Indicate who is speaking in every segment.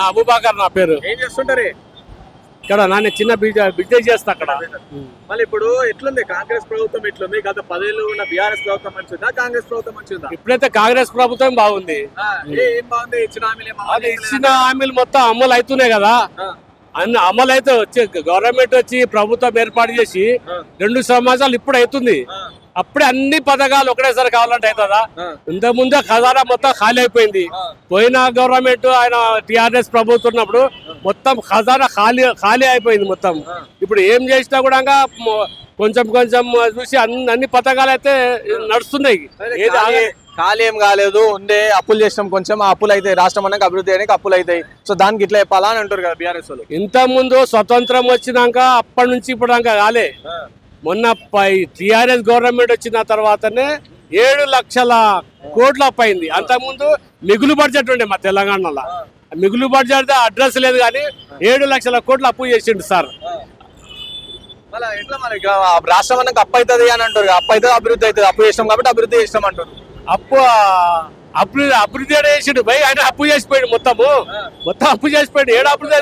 Speaker 1: అబూబకర్ నా పేరు.
Speaker 2: ఏం చేస్తుంటారు
Speaker 1: ఇక్కడ నాన్న చిన్న బిజినెస్ చేస్తా అక్కడ.
Speaker 2: మళ్ళీ ఇప్పుడు ఎట్లుంది కాంగ్రెస్ ప్రభుత్వం ఎట్లుంది? గత 10 ఏళ్ళు ఉన్న బీఆర్ఎస్ ప్రభుత్వం మంచిదా, కాంగ్రెస్ ప్రభుత్వం మంచిదా?
Speaker 1: ఇప్పుడైతే కాంగ్రెస్ ప్రభుత్వం బాగుంది.
Speaker 2: ఏం బాగుంది? ఇచ్చిన హామీలు
Speaker 1: ఇచ్చిన హామీలు మొత్తం అమలు అవుతున్నాయి కదా. అన్ని అమలు అయితే వచ్చి గవర్నమెంట్ వచ్చి ప్రభుత్వం ఏర్పాటు చేసి 2 సంవత్సరాలు ఇప్పుడు అవుతుంది. అప్పుడే అన్ని పథకాలు ఒకటేసారి కావాలంటే అవుతుందా? ఇంతకు ముందే ఖజానా మొత్తం ఖాళీ అయిపోయింది. పోయిన గవర్నమెంట్ ఆయన టిఆర్ఎస్ ప్రభుత్వం ఉన్నప్పుడు మొత్తం ఖజానా ఖాళీ అయిపోయింది మొత్తం. ఇప్పుడు ఏం చేసినా కూడా కొంచెం కొంచెం చూసి అన్ని పథకాలు అయితే నడుస్తున్నాయి.
Speaker 2: ఖాళీ ఏం కాలేదు, ఉండే అప్పులు చేసినాం కొంచెం. ఆ అప్పులు అయితే రాష్ట్రం అన్నాక అభివృద్ధి అయినాక అప్పులు అవుతాయి. సో దానికి ఇట్లా చెప్పాలా అని అంటారు కదా బీఆర్ఎస్ వాళ్ళు.
Speaker 1: ఇంత ముందు స్వతంత్రం వచ్చినాక అప్పటి నుంచి ఇప్పుడు దాకా కాలే. మొన్న టిఆర్ఎస్ గవర్నమెంట్ వచ్చిన తర్వాతనే 7 లక్షల కోట్ల అప్పయింది. అంతకుముందు మిగులు బడ్జెట్ ఉండే మా తెలంగాణలో. మిగులు బడ్జెట్ అడ్రస్ లేదు కానీ 7 లక్షల కోట్లు అప్పు చేసిండు సార్.
Speaker 2: ఎట్లా మరి రాష్ట్రం అన్నాక అప్పు అవుతుంది అని అంటారు. అప్పు అవుతుంది, అభివృద్ధి అవుతుంది. అప్పు చేస్తాం కాబట్టి అభివృద్ధి చేస్తాం అంటారు.
Speaker 1: అభివృద్ధి చేసిండు భయ్. ఆయన అప్పు చేసిపోయాడు మొత్తం అప్పు చేసిపోయాడు. ఏడు అభివృద్ధి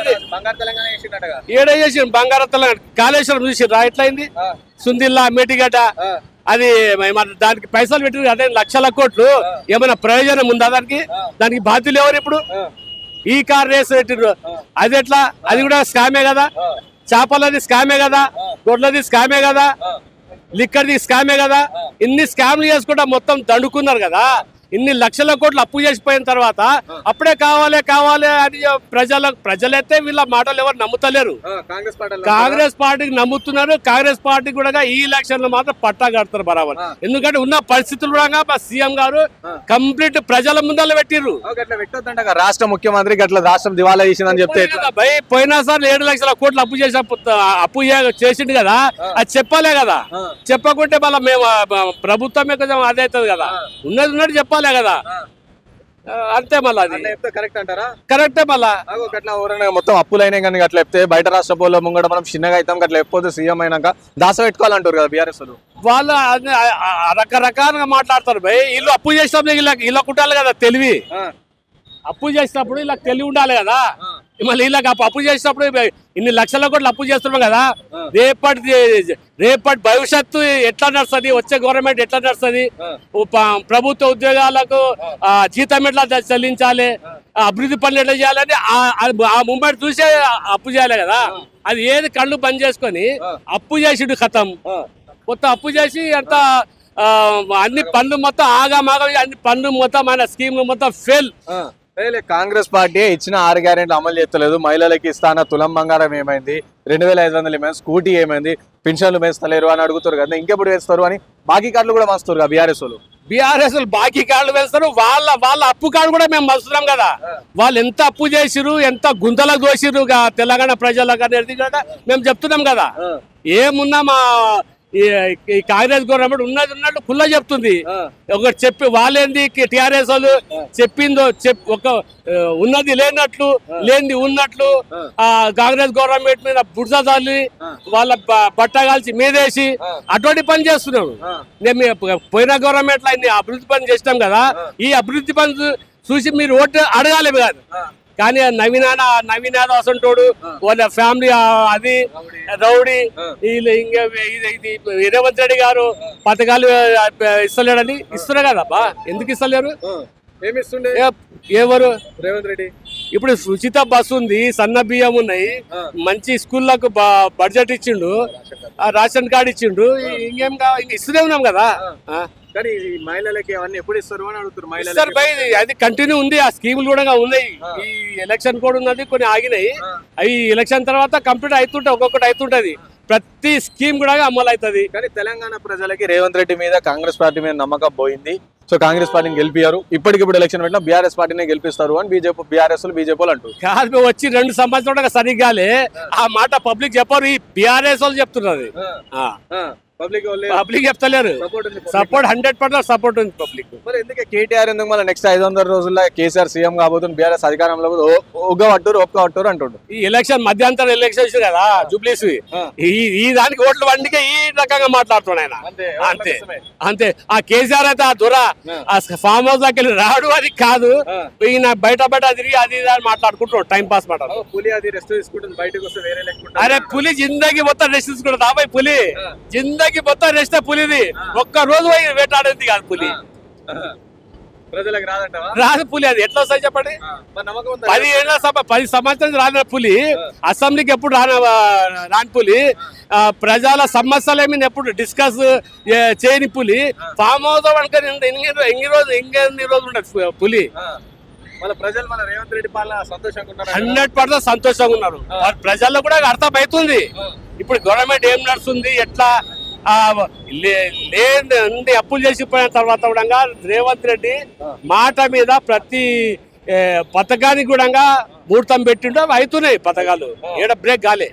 Speaker 1: ఏడే చేసిండు. బంగారు తెలంగాణ కాళేశ్వరం చూసిండ్రా ఎట్లయింది? సుందిల్లా మేటిగడ్డ అది దానికి పైసలు పెట్టింది అదే లక్షల కోట్లు. ఏమైనా ప్రయోజనం ఉందా దానికి బాధ్యులు ఎవరు? ఇప్పుడు ఈ కార్ రేస్ పెట్టిండ్రు, అది ఎట్లా? అది కూడా స్కామే కదా. చేపలది స్కామే కదా, గొడ్లది స్కామే కదా, లిక్కర్ది స్కామే కదా. ఇన్ని స్కామ్లు చేసుకుంటా మొత్తం దండుకున్నారు కదా. ఇన్ని లక్షల కోట్లు అప్పు చేసిపోయిన తర్వాత అప్పుడే కావాలి అని ప్రజలైతే వీళ్ళ మాటలు ఎవరు నమ్ముతలేరు. కాంగ్రెస్ పార్టీకి నమ్ముతున్నారు. కాంగ్రెస్ పార్టీ కూడా ఈ ఎలక్షన్ లో మాత్రం పట్టా కడతారు బరాబర్. ఎందుకంటే ఉన్న పరిస్థితులు కూడా సీఎం గారు కంప్లీట్ ప్రజల ముందర పెట్టిర్రు.
Speaker 2: రాష్ట్ర ముఖ్యమంత్రి అట్లా రాష్ట్రం దివాలా చేసిందని చెప్తే
Speaker 1: భయ్ పోయినసారి 7 లక్షల కోట్లు అప్పు చేసిండు కదా. అది చెప్పాలే కదా. చెప్పకుంటే మళ్ళీ మేము ప్రభుత్వమే కొంచెం అదే అవుతుంది కదా. ఉన్నది చెప్పాలి కదా. అంతే మళ్ళీ
Speaker 2: కరెక్ట్ అంటారా?
Speaker 1: కరెక్టే. మళ్ళా
Speaker 2: మొత్తం అప్పులైనా కానీ అట్లా చెప్తే బయట రాష్ట్ర పోలో ముంగడ మనం చిన్నగా అవుతాం. అట్లా ఎప్పుడు సీఎం అయినాక దాస పెట్టుకోవాలంటారు కదా బీఆర్ఎస్
Speaker 1: వాళ్ళు. రకరకాలుగా మాట్లాడతారు భయ్. వీళ్ళు అప్పు చేసినప్పుడు ఇలా కుట్టాలి కదా తెలివి. అప్పు చేసినప్పుడు ఇలా తెలివి ఉండాలి కదా. మళ్ళీ ఇలా అప్పు చేసినప్పుడు ఇన్ని లక్షల కోట్లు అప్పు చేస్తున్నాం కదా. రేపటి భవిష్యత్తు ఎట్లా నడుస్తుంది? వచ్చే గవర్నమెంట్ ఎట్లా నడుస్తుంది? ప్రభుత్వ ఉద్యోగాలకు జీతం ఎట్లా చెల్లించాలి? అభివృద్ధి పనులు ఎట్లా చేయాలని ఆ ముంబై చూసే అప్పు చేయాలి కదా. అది ఏది కళ్ళు బంద్ చేసుకొని అప్పు చేసిడు ఖతం. మొత్తం అప్పు చేసి అంత అన్ని పనులు మొత్తం ఆగామాగా అన్ని పనులు మొత్తం ఆయన స్కీమ్లు మొత్తం ఫెయిల్.
Speaker 2: కాంగ్రెస్ పార్టీ ఇచ్చిన 6 గ్యారెంటీలు అమలు చేస్తలేదు. మహిళలకి ఇస్తాన తులం బంగారం ఏమైంది? 2500 ఏమైంది? స్కూటీ ఏమైంది? పెన్షన్లు వేస్తలేరు అని అడుగుతారు కదా. ఇంకెప్పుడు వేస్తారు అని బాకీ కార్డులు కూడా మస్తారు కదా బీఆర్ఎస్ వాళ్ళు.
Speaker 1: బీఆర్ఎస్ బాకీ కార్డులు వేస్తారు. వాళ్ళ అప్పు కార్డు కూడా మేము మస్తున్నాం కదా. వాళ్ళు ఎంత అప్పు చేసిరు, ఎంత గుంతలకు దోసిరు తెలంగాణ ప్రజలకు అనేది కూడా మేము చెప్తున్నాం కదా. ఏమున్నా మా ఈ కాంగ్రెస్ గవర్నమెంట్ ఉన్నట్టు కుల్ల చెప్తుంది. ఒకటి చెప్పి వాళ్ళేంది టిఆర్ఎస్ వాళ్ళు చెప్పిందో ఒక ఉన్నది లేనట్లు లేనిది ఉన్నట్లు ఆ కాంగ్రెస్ గవర్నమెంట్ మీద బుడ్జ తల్లి వాళ్ళ బట్టగాల్చి మీదేసి అటువంటి పని చేస్తున్నాడు. మేము పోయిన గవర్నమెంట్ లో ఇన్ని అభివృద్ధి పని చేసినాం కదా. ఈ అభివృద్ధి పని చూసి మీరు ఓటు అడగాలి కాదు. కానీ నవీన్ యాదవ్ అసంటోడు వాళ్ళ ఫ్యామిలీ అది రౌడీ ఇంకా రేవంత్ రెడ్డి గారు పథకాలు ఇస్తలేడని ఇస్తున్నారు కదా. ఎందుకు ఇస్తలేరు? ఎవరు?
Speaker 2: రేవంత్ రెడ్డి.
Speaker 1: ఇప్పుడు ఉచిత బస్సు ఉంది, సన్న బియ్యం ఉన్నాయి, మంచి స్కూళ్ళకు బడ్జెట్ ఇచ్చిండు, రేషన్ కార్డు ఇచ్చిండు. ఇంకేం ఇస్తూనే ఉన్నాం కదా.
Speaker 2: కానీ మహిళలకి అవన్నీ ఎప్పుడు ఇస్తారు అని అడుగుతారు.
Speaker 1: అది కంటిన్యూ ఉంది. ఆ స్కీములు కూడా ఉన్నాయి. ఈ ఎలక్షన్ కూడా ఉన్నది, కొన్ని ఆగినాయి. అవి ఎలక్షన్ తర్వాత కంప్లీట్ అవుతుంటాయి. ఒక్కొక్కటి అవుతుంటది. ప్రతి స్కీమ్ కూడా అమలు అవుతుంది.
Speaker 2: కానీ తెలంగాణ ప్రజలకి రేవంత్ రెడ్డి మీద కాంగ్రెస్ పార్టీ మీద నమ్మకం పోయింది. సో కాంగ్రెస్ పార్టీని గెలిపారు. ఇప్పటికిప్పుడు ఎలక్షన్ పెట్టినా బీఆర్ఎస్ పార్టీని గెలిపిస్తారు అని బీఆర్ఎస్ అంటారు.
Speaker 1: కాదు వచ్చి 2 సంవత్సరాలు సరిగ్గాలే ఆ మాట పబ్లిక్ చెప్పారు. ఈ బీఆర్ఎస్ వాళ్ళు చెప్తున్నది.
Speaker 2: పబ్లిక్
Speaker 1: పబ్లిక్ చెప్తలేరు. సపోర్ట్ 100% సపోర్ట్ ఉంది పబ్లిక్.
Speaker 2: మరి ఎందుకే కేటీఆర్ ఎందుకు మళ్ళీ నెక్స్ట్ 500 రోజుల్లో కేసీఆర్ సీఎం కాబోతుంది, బీఆర్ఎస్ అధికారంలో ఒక్క అంటుండు.
Speaker 1: ఈ ఎలక్షన్ మధ్యంతర ఎలక్షన్ కదా జూబ్లీస్, ఈ దానికి ఓట్లు వండికే ఈ రకంగా మాట్లాడుతున్నాడు ఆయన. అంతే అంతే. ఆ కేసీఆర్ అయితే ఆ దొర ఆ ఫామ్ హౌస్ దగ్గర రాడు అది కాదు, ఈయన బయట తిరిగి అది ఇది అని మాట్లాడుకుంటున్నాడు, టైం పాస్ మాట్లాడు.
Speaker 2: పులి అది రెస్ట్ తీసుకుంటుంది, బయటకు వస్తే వేరే లెక్క.
Speaker 1: అరే పులి జిందగీ మొత్తం రెస్ట్ తీసుకుంటుంది అబ్బాయి. పులి జిందగీ మొత్తం రెస్ట్. పులిది ఒక్క రోజు వేటాడేది కాదు పులి.
Speaker 2: ప్రజలకు రాదంటావా?
Speaker 1: రాదు పులి. అది ఎట్లా వస్తాయి చెప్పండి? 10 సంవత్సరం రాని పులి అసెంబ్లీకి ఎప్పుడు రాని పులి, ప్రజల సమస్యల మీద ఎప్పుడు డిస్కస్ చేయని పులి, ఫామ్ హౌస్ అనుకుని ఇంకెన్ని రోజులు ఉండదు పులి.
Speaker 2: ప్రజలు మన రేవంత్ రెడ్డి పాలన సంతోషంగా ఉన్నారు,
Speaker 1: 100% సంతోషంగా ఉన్నారు. ప్రజల్లో కూడా అర్థమవుతుంది ఇప్పుడు గవర్నమెంట్ ఏం నడుస్తుంది, ఎట్లా లేని అప్పులు చేసిపోయిన తర్వాత కూడా రేవంత్ రెడ్డి మాట మీద ప్రతి పథకానికి కూడా ముహూర్తం పెట్టిండో అవుతున్నాయి పథకాలు, ఏడ బ్రేక్ కాలే.